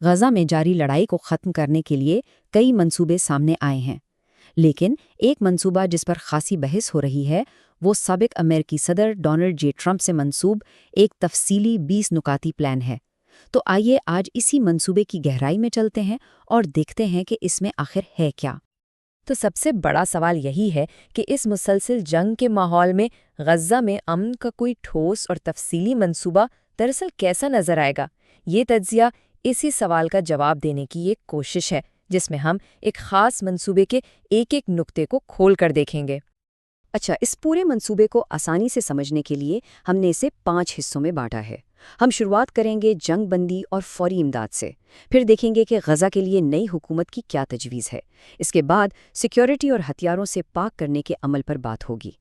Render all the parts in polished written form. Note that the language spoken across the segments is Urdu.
غزہ میں جاری لڑائی کو ختم کرنے کے لیے کئی منصوبے سامنے آئے ہیں، لیکن ایک منصوبہ جس پر خاصی بحث ہو رہی ہے وہ سابق امریکی صدر ڈونلڈ جے ٹرمپ سے منسوب ایک تفصیلی 20 نکاتی پلان ہے۔ تو آئیے آج اسی منصوبے کی گہرائی میں چلتے ہیں اور دیکھتے ہیں کہ اس میں آخر ہے کیا۔ تو سب سے بڑا سوال یہی ہے کہ اس مسلسل جنگ کے ماحول میں غزہ میں امن کا کوئی ٹھوس اور تفصیلی منصوبہ دراصل کیسا نظر آئے گا۔ یہ تجزیہ اسی سوال کا جواب دینے کی ایک کوشش ہے، جس میں ہم ایک خاص منصوبے کے ایک ایک نقطے کو کھول کر دیکھیں گے۔ اچھا، اس پورے منصوبے کو آسانی سے سمجھنے کے لیے ہم نے اسے 5 حصوں میں بانٹا ہے۔ ہم شروعات کریں گے جنگ بندی اور فوری امداد سے، پھر دیکھیں گے کہ غزہ کے لیے نئی حکومت کی کیا تجویز ہے، اس کے بعد سیکیورٹی اور ہتھیاروں سے پاک کرنے کے عمل پر بات ہوگی،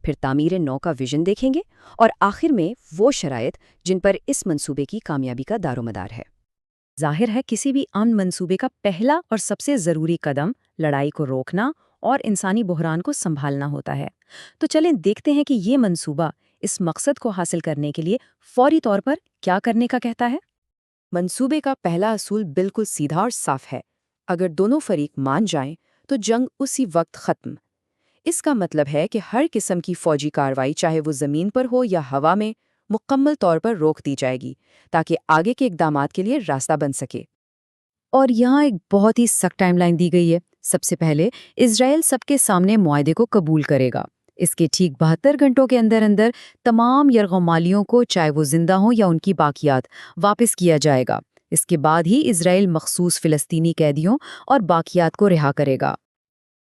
پھر تعمیر نو کا ویژن دیکھیں گے، اور آخر میں وہ شرائط جن پر اس منصوبے کی کامیابی کا دار و مدار ہے۔ ظاہر ہے کسی بھی امن منصوبے کا پہلا اور سب سے ضروری قدم لڑائی کو روکنا اور انسانی بحران کو سنبھالنا ہوتا ہے۔ تو چلیں دیکھتے ہیں کہ یہ منصوبہ اس مقصد کو حاصل کرنے کے لیے فوری طور پر کیا کرنے کا کہتا ہے۔ منصوبے کا پہلا اصول بالکل سیدھا اور صاف ہے۔ اگر دونوں فریق مان جائیں تو جنگ اسی وقت ختم۔ اس کا مطلب ہے کہ ہر قسم کی فوجی کارروائی، چاہے وہ زمین پر ہو یا ہوا میں، مکمل طور پر روک دی جائے گی تاکہ آگے کے اقدامات کے لیے راستہ بن سکے۔ اور یہاں ایک بہت ہی سخت ٹائم لائن دی گئی ہے۔ سب سے پہلے اسرائیل سب کے سامنے معاہدے کو قبول کرے گا۔ اس کے ٹھیک 72 گھنٹوں کے اندر اندر تمام یرغمالیوں کو، چاہے وہ زندہ ہوں یا ان کی باقیات، واپس کیا جائے گا۔ اس کے بعد ہی اسرائیل مخصوص فلسطینی قیدیوں اور باقیات کو رہا کرے گا۔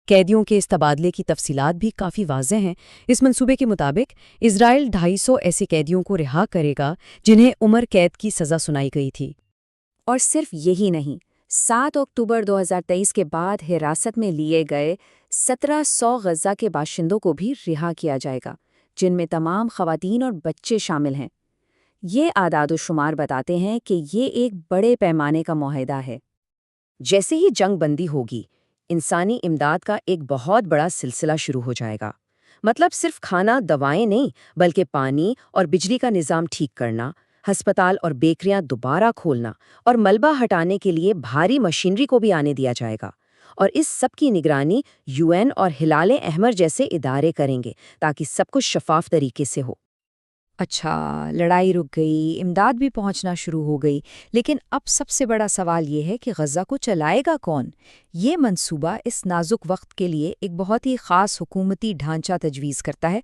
قیدیوں کے اس تبادلے کی تفصیلات بھی کافی واضح ہیں۔ اس منصوبے کے مطابق اسرائیل 250 ایسے قیدیوں کو رہا کرے گا جنہیں عمر قید کی سزا سنائی گئی تھی۔ اور صرف یہی نہیں، 7 اکتوبر 2023 کے بعد حراست میں لیے گئے 1700 غزہ کے باشندوں کو بھی رہا کیا جائے گا، جن میں تمام خواتین اور بچے شامل ہیں۔ یہ اعداد و شمار بتاتے ہیں کہ یہ ایک بڑے پیمانے کا معاہدہ ہے۔ جیسے ہی جنگ بندی ہوگی، انسانی امداد کا ایک بہت بڑا سلسلہ شروع ہو جائے گا۔ مطلب صرف کھانا، دوائیں نہیں، بلکہ پانی اور بجلی کا نظام ٹھیک کرنا، ہسپتال اور بیکریاں دوبارہ کھولنا اور ملبہ ہٹانے کے لیے بھاری مشینری کو بھی آنے دیا جائے گا۔ اور اس سب کی نگرانی UN اور ہلال احمر جیسے ادارے کریں گے تاکہ سب کچھ شفاف طریقے سے ہو۔ اچھا، لڑائی رک گئی، امداد بھی پہنچنا شروع ہو گئی، لیکن اب سب سے بڑا سوال یہ ہے کہ غزہ کو چلائے گا کون؟ یہ منصوبہ اس نازک وقت کے لیے ایک بہت ہی خاص حکومتی ڈھانچہ تجویز کرتا ہے۔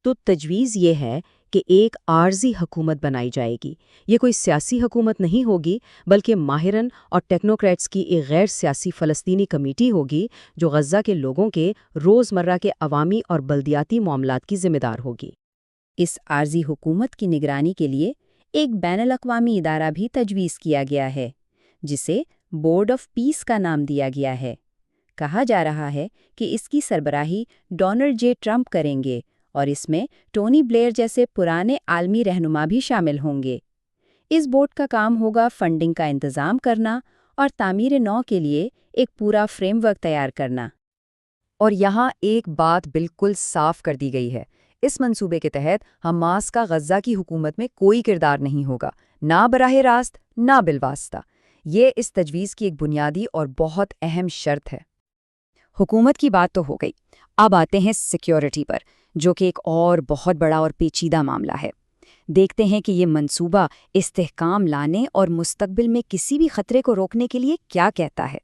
تو تجویز یہ ہے کہ ایک عارضی حکومت بنائی جائے گی۔ یہ کوئی سیاسی حکومت نہیں ہوگی، بلکہ ماہرین اور ٹیکنوکریٹس کی ایک غیر سیاسی فلسطینی کمیٹی ہوگی جو غزہ کے لوگوں کے روزمرہ کے عوامی اور بلدیاتی معاملات کی ذمہ دار ہوگی۔ اس عارضی حکومت کی نگرانی کے لیے ایک بین الاقوامی ادارہ بھی تجویز کیا گیا ہے، جسے بورڈ آف پیس کا نام دیا گیا ہے۔ کہا جا رہا ہے کہ اس کی سربراہی ڈونلڈ جے ٹرمپ کریں گے، اور اس میں ٹونی بلیئر جیسے پرانے عالمی رہنما بھی شامل ہوں گے۔ اس بورڈ کا کام ہوگا فنڈنگ کا انتظام کرنا اور تعمیر نو کے لیے ایک پورا فریم ورک تیار کرنا۔ اور یہاں ایک بات بالکل صاف کر دی گئی ہے، اس منصوبے کے تحت حماس کا غزہ کی حکومت میں کوئی کردار نہیں ہوگا، نہ براہ راست نہ بالواسطہ۔ یہ اس تجویز کی ایک بنیادی اور بہت اہم شرط ہے۔ حکومت کی بات تو ہو گئی، اب آتے ہیں سیکیورٹی پر، جو کہ ایک اور بہت بڑا اور پیچیدہ معاملہ ہے۔ دیکھتے ہیں کہ یہ منصوبہ استحکام لانے اور مستقبل میں کسی بھی خطرے کو روکنے کے لیے کیا کہتا ہے۔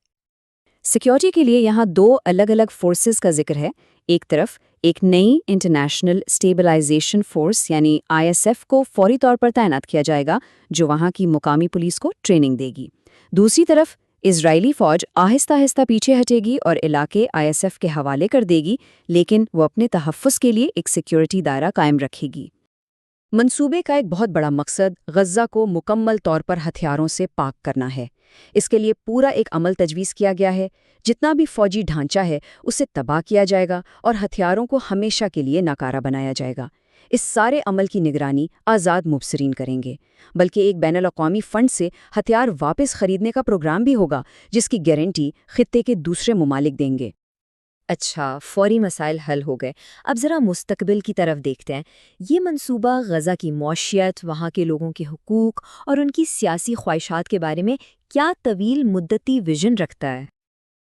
سیکیورٹی کے لیے یہاں 2 الگ الگ فورسز کا ذکر ہے۔ ایک طرف ایک نئی انٹرنیشنل اسٹیبلائزیشن فورس یعنی ISF کو فوری طور پر تعینات کیا جائے گا، جو وہاں کی مقامی پولیس کو ٹریننگ دے گی۔ دوسری طرف اسرائیلی فوج آہستہ آہستہ پیچھے ہٹے گی اور علاقے ISF کے حوالے کر دے گی، لیکن وہ اپنے تحفظ کے لیے ایک سیکیورٹی دائرہ قائم رکھے گی۔ منصوبے کا ایک بہت بڑا مقصد غزہ کو مکمل طور پر ہتھیاروں سے پاک کرنا ہے۔ اس کے لیے پورا ایک عمل تجویز کیا گیا ہے۔ جتنا بھی فوجی ڈھانچہ ہے اسے تباہ کیا جائے گا اور ہتھیاروں کو ہمیشہ کے لیے ناکارہ بنایا جائے گا۔ اس سارے عمل کی نگرانی آزاد مبصرین کریں گے، بلکہ ایک بین الاقوامی فنڈ سے ہتھیار واپس خریدنے کا پروگرام بھی ہوگا، جس کی گارنٹی خطے کے دوسرے ممالک دیں گے۔ اچھا، فوری مسائل حل ہو گئے۔ اب ذرا مستقبل کی طرف دیکھتے ہیں۔ یہ منصوبہ غزہ کی معیشت، وہاں کے لوگوں کے حقوق اور ان کی سیاسی خواہشات کے بارے میں کیا طویل مدتی ویژن رکھتا ہے؟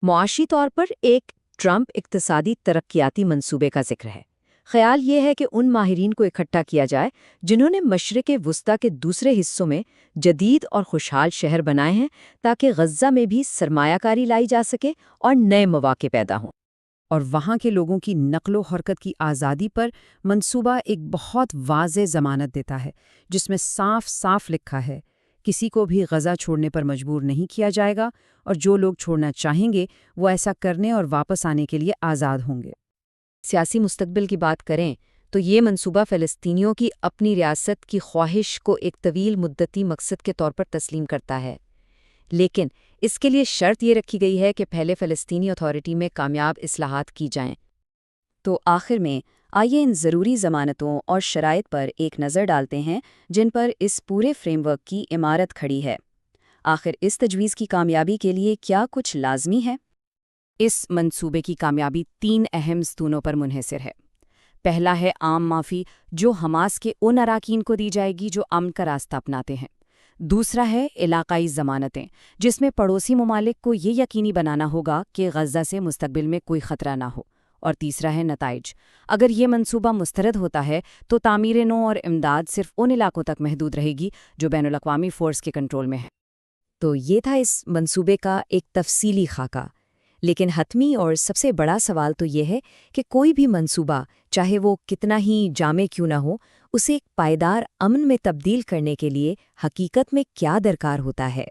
معاشی طور پر ایک ٹرمپ اقتصادی ترقیاتی منصوبے کا ذکر ہے۔ خیال یہ ہے کہ ان ماہرین کو اکٹھا کیا جائے جنہوں نے مشرق وسطیٰ کے دوسرے حصوں میں جدید اور خوشحال شہر بنائے ہیں تاکہ غزہ میں بھی سرمایہ کاری لائی جا سکے اور نئے مواقع پیدا ہوں۔ اور وہاں کے لوگوں کی نقل و حرکت کی آزادی پر منصوبہ ایک بہت واضح ضمانت دیتا ہے، جس میں صاف صاف لکھا ہے کسی کو بھی غزہ چھوڑنے پر مجبور نہیں کیا جائے گا، اور جو لوگ چھوڑنا چاہیں گے وہ ایسا کرنے اور واپس آنے کے لیے آزاد ہوں گے۔ سیاسی مستقبل کی بات کریں تو یہ منصوبہ فلسطینیوں کی اپنی ریاست کی خواہش کو ایک طویل مدتی مقصد کے طور پر تسلیم کرتا ہے، لیکن اس کے لیے شرط یہ رکھی گئی ہے کہ پہلے فلسطینی اتھارٹی میں کامیاب اصلاحات کی جائیں۔ تو آخر میں آئیے ان ضروری ضمانتوں اور شرائط پر ایک نظر ڈالتے ہیں جن پر اس پورے فریم ورک کی عمارت کھڑی ہے۔ آخر اس تجویز کی کامیابی کے لیے کیا کچھ لازمی ہے؟ اس منصوبے کی کامیابی 3 اہم ستونوں پر منحصر ہے۔ پہلا ہے عام معافی، جو حماس کے ان اراکین کو دی جائے گی جو امن کا راستہ اپناتے ہیں۔ دوسرا ہے علاقائی ضمانتیں، جس میں پڑوسی ممالک کو یہ یقینی بنانا ہوگا کہ غزہ سے مستقبل میں کوئی خطرہ نہ ہو۔ اور تیسرا ہے نتائج۔ اگر یہ منصوبہ مسترد ہوتا ہے تو تعمیر نو اور امداد صرف ان علاقوں تک محدود رہے گی جو بین الاقوامی فورس کے کنٹرول میں ہیں۔ تو یہ تھا اس منصوبے کا ایک تفصیلی خاکہ، لیکن حتمی اور سب سے بڑا سوال تو یہ ہے کہ کوئی بھی منصوبہ، چاہے وہ کتنا ہی جامع کیوں نہ ہو، اسے ایک پائیدار امن میں تبدیل کرنے کے لیے حقیقت میں کیا درکار ہوتا ہے۔